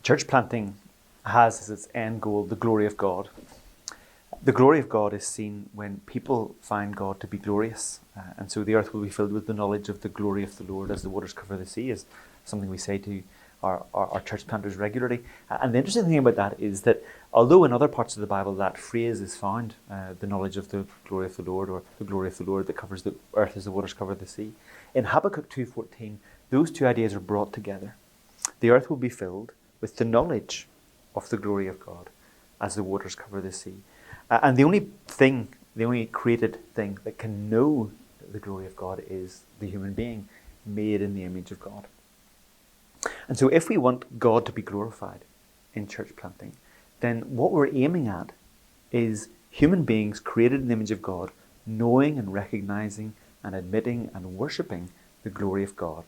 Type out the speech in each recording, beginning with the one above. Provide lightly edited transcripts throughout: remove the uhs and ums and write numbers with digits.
Church planting has as its end goal the glory of God. The glory of God is seen when people find God to be glorious. And so the earth will be filled with the knowledge of the glory of the Lord as the waters cover the sea, is something we say to our church planters regularly. And the interesting thing about that is that although in other parts of the Bible that phrase is found, the knowledge of the glory of the Lord, or the glory of the Lord that covers the earth as the waters cover the sea, in Habakkuk 2:14, those two ideas are brought together. The earth will be filled with the knowledge of the glory of God as the waters cover the sea. And the only created thing that can know the glory of God is the human being made in the image of God. And so if we want God to be glorified in church planting, then what we're aiming at is human beings created in the image of God, knowing and recognizing and admitting and worshipping the glory of God.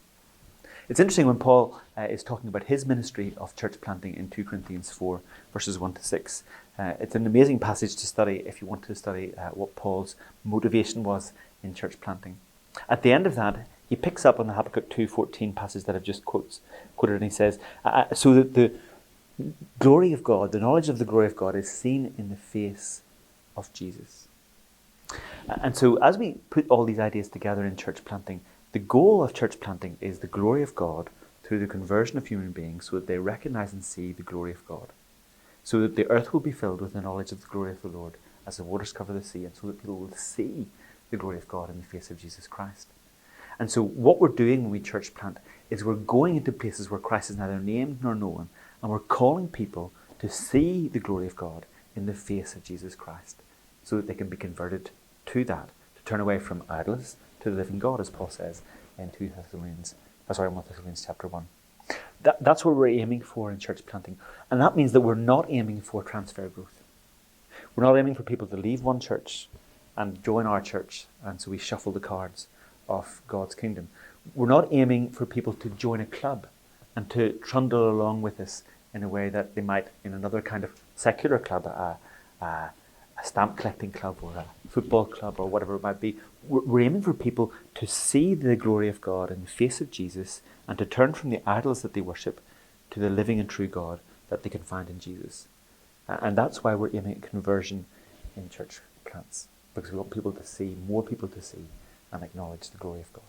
It's interesting when Paul is talking about his ministry of church planting in 2 Corinthians 4, verses 1 to 6. It's an amazing passage to study if you want to study what Paul's motivation was in church planting. At the end of that, he picks up on the Habakkuk 2:14 passage that I've just quoted, and he says, so that the glory of God, the knowledge of the glory of God, is seen in the face of Jesus. And so as we put all these ideas together in church planting, the goal of church planting is the glory of God through the conversion of human beings so that they recognize and see the glory of God. So that the earth will be filled with the knowledge of the glory of the Lord as the waters cover the sea, and so that people will see the glory of God in the face of Jesus Christ. And so what we're doing when we church plant is we're going into places where Christ is neither named nor known, and we're calling people to see the glory of God in the face of Jesus Christ so that they can be converted to that, to turn away from idols to the living God, as Paul says in 1 Thessalonians chapter 1. That's what we're aiming for in church planting. And that means that we're not aiming for transfer growth. We're not aiming for people to leave one church and join our church, and so we shuffle the cards of God's kingdom. We're not aiming for people to join a club and to trundle along with us in a way that they might in another kind of secular club, a stamp collecting club or a football club or whatever it might be. We're aiming for people to see the glory of God in the face of Jesus and to turn from the idols that they worship to the living and true God that they can find in Jesus. And that's why we're aiming at conversion in church plants, because we want people to see, more people to see and acknowledge the glory of God.